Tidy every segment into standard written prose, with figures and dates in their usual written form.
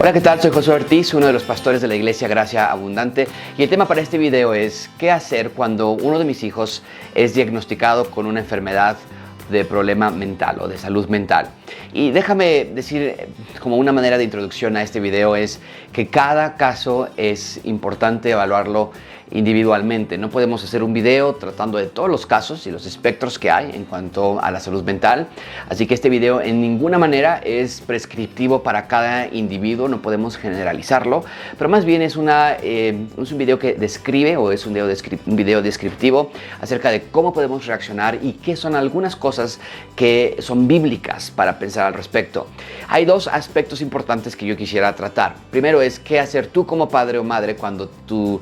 Hola, ¿qué tal? Soy Josué Ortiz, uno de los pastores de la Iglesia Gracia Abundante, y el tema para este video es ¿qué hacer cuando uno de mis hijos es diagnosticado con una enfermedad de problema mental o de salud mental? Y déjame decir, como una manera de introducción a este video, es que cada caso es importante evaluarlo individualmente. No podemos hacer un video tratando de todos los casos y los espectros que hay en cuanto a la salud mental. Así que este video en ninguna manera es prescriptivo para cada individuo, no podemos generalizarlo, pero más bien es un video que describe, o es un video descriptivo acerca de cómo podemos reaccionar y qué son algunas cosas que son bíblicas para pensar al respecto. Hay dos aspectos importantes que yo quisiera tratar. Primero es qué hacer tú como padre o madre cuando tu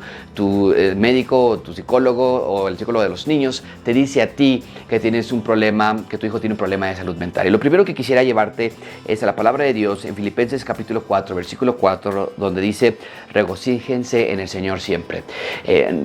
médico o tu psicólogo o el psicólogo de los niños te dice a ti que tienes un problema, que tu hijo tiene un problema de salud mental. Y lo primero que quisiera llevarte es a la palabra de Dios en Filipenses capítulo 4, versículo 4, donde dice: regocíjense en el Señor siempre.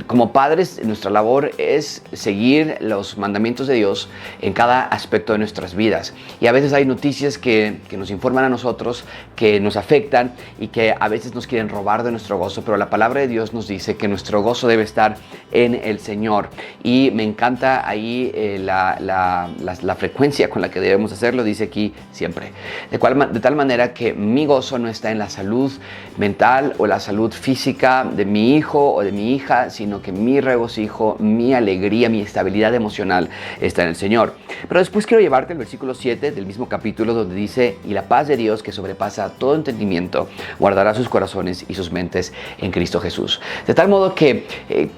Como padres, nuestra labor es seguir los mandamientos de Dios en cada aspecto de nuestras vidas. Y a veces hay noticias que nos informan a nosotros, que nos afectan y que a veces nos quieren robar de nuestro gozo, pero la palabra de Dios nos dice que nuestro gozo debe estar en el Señor. Y me encanta ahí la frecuencia con la que debemos hacerlo. Dice aquí siempre, de tal manera que mi gozo no está en la salud mental o la salud física de mi hijo o de mi hija, sino que mi regocijo, mi alegría, mi estabilidad emocional está en el Señor. Pero después quiero llevarte al versículo 7 del mismo capítulo, donde dice: y la paz de Dios, que sobrepasa todo entendimiento, guardará sus corazones y sus mentes en Cristo Jesús. De tal modo que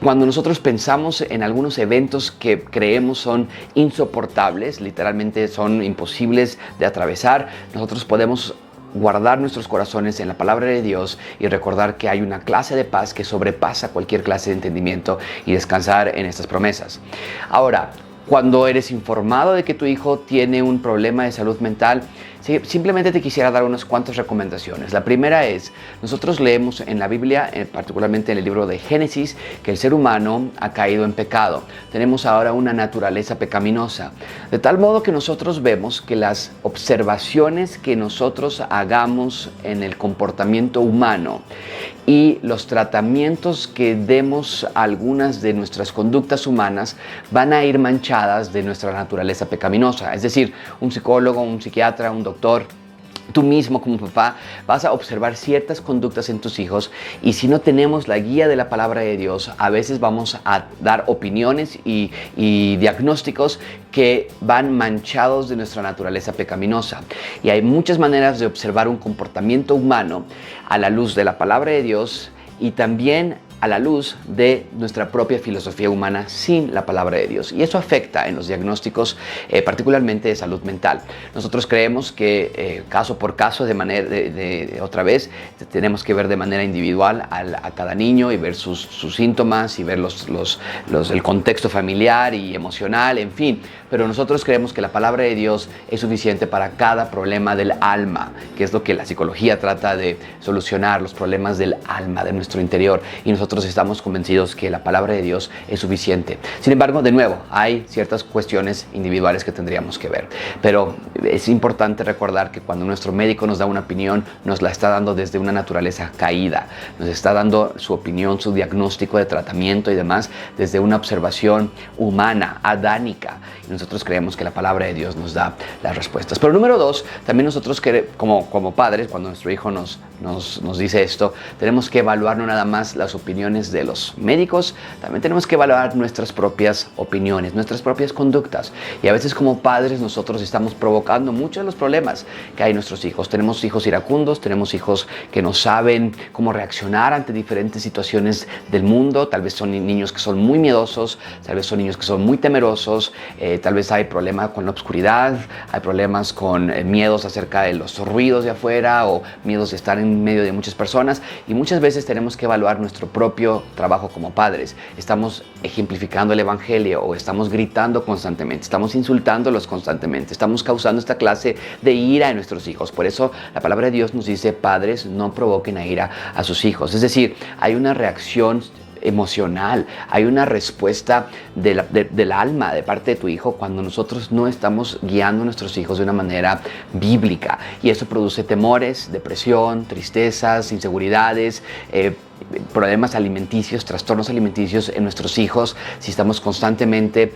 cuando nosotros pensamos en algunos eventos que creemos son insoportables, literalmente son imposibles de atravesar, nosotros podemos guardar nuestros corazones en la palabra de Dios y recordar que hay una clase de paz que sobrepasa cualquier clase de entendimiento, y descansar en estas promesas. Ahora, cuando eres informado de que tu hijo tiene un problema de salud mental, simplemente te quisiera dar unas cuantas recomendaciones. La primera es, nosotros leemos en la Biblia, particularmente en el libro de Génesis, que el ser humano ha caído en pecado. Tenemos ahora una naturaleza pecaminosa. De tal modo que nosotros vemos que las observaciones que nosotros hagamos en el comportamiento humano y los tratamientos que demos a algunas de nuestras conductas humanas van a ir manchadas de nuestra naturaleza pecaminosa. Es decir, un psicólogo, un psiquiatra, un doctor, tú mismo como papá vas a observar ciertas conductas en tus hijos, y si no tenemos la guía de la palabra de Dios, a veces vamos a dar opiniones y diagnósticos que van manchados de nuestra naturaleza pecaminosa. Y hay muchas maneras de observar un comportamiento humano a la luz de la palabra de Dios y también a la luz de nuestra propia filosofía humana sin la palabra de Dios. Y eso afecta en los diagnósticos, particularmente de salud mental. Nosotros creemos que caso por caso, otra vez, tenemos que ver de manera individual a cada niño y ver sus síntomas y ver el contexto familiar y emocional, en fin. Pero nosotros creemos que la palabra de Dios es suficiente para cada problema del alma, que es lo que la psicología trata de solucionar, los problemas del alma, de nuestro interior. Y nosotros estamos convencidos que la palabra de Dios es suficiente. Sin embargo, de nuevo, hay ciertas cuestiones individuales que tendríamos que ver. Pero es importante recordar que cuando nuestro médico nos da una opinión, nos la está dando desde una naturaleza caída. Nos está dando su opinión, su diagnóstico de tratamiento y demás desde una observación humana, adánica. Y nosotros creemos que la palabra de Dios nos da las respuestas. Pero número dos, también nosotros como padres, cuando nuestro hijo nos dice esto, tenemos que evaluar no nada más las opiniones de los médicos, también tenemos que evaluar nuestras propias opiniones, nuestras propias conductas. Y a veces como padres nosotros estamos provocando muchos de los problemas que hay en nuestros hijos. Tenemos hijos iracundos, tenemos hijos que no saben cómo reaccionar ante diferentes situaciones del mundo. Tal vez son niños que son muy miedosos, tal vez son niños que son muy temerosos, tal vez hay problemas con la oscuridad, hay problemas con miedos acerca de los ruidos de afuera o miedos de estar en medio de muchas personas, y muchas veces tenemos que evaluar nuestro propio trabajo como padres. Estamos ejemplificando el evangelio o estamos gritando constantemente, estamos insultándolos constantemente, estamos causando esta clase de ira en nuestros hijos. Por eso la palabra de Dios nos dice: padres, no provoquen a ira a sus hijos. Es decir, hay una reacción emocional, hay una respuesta del alma de parte de tu hijo cuando nosotros no estamos guiando a nuestros hijos de una manera bíblica. Y eso produce temores, depresión, tristezas, inseguridades, problemas alimenticios, trastornos alimenticios en nuestros hijos, si estamos constantemente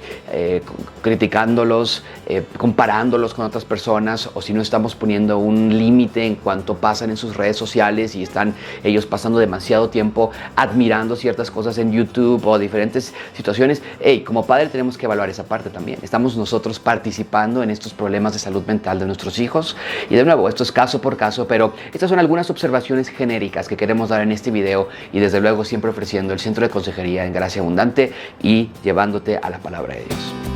criticándolos, comparándolos con otras personas, o si no estamos poniendo un límite en cuanto pasan en sus redes sociales y están ellos pasando demasiado tiempo admirando ciertas cosas en YouTube o diferentes situaciones. Como padre tenemos que evaluar esa parte también. Estamos nosotros participando en estos problemas de salud mental de nuestros hijos. Y de nuevo, esto es caso por caso, pero estas son algunas observaciones genéricas que queremos dar en este video, y desde luego siempre ofreciendo el Centro de Consejería en Gracia Abundante y llevándote a la palabra de Dios.